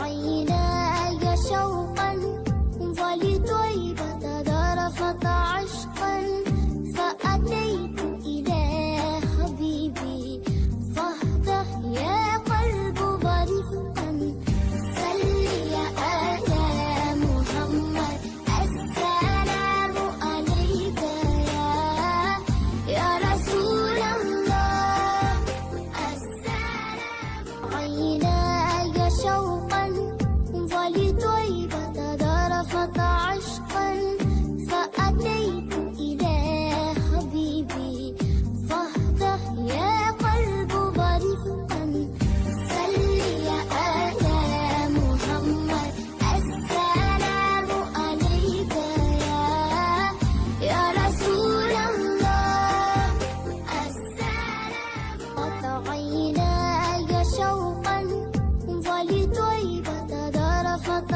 عيناي شوقا ولطيبة ذرفت عشقا فأتيت إلى حبيبي فاهدأ يا قلب ورفقا صل على محمد السلام عليك يا رسول الله السلام عيناي شوقا ولطيبة ذرفت عشقا فأتيت إلى حبيبي فاهدأ يا قلب ورفقا صل على محمد السلام عليك يا رسول الله السلام عيناي شوقا ولطيبة ذرفت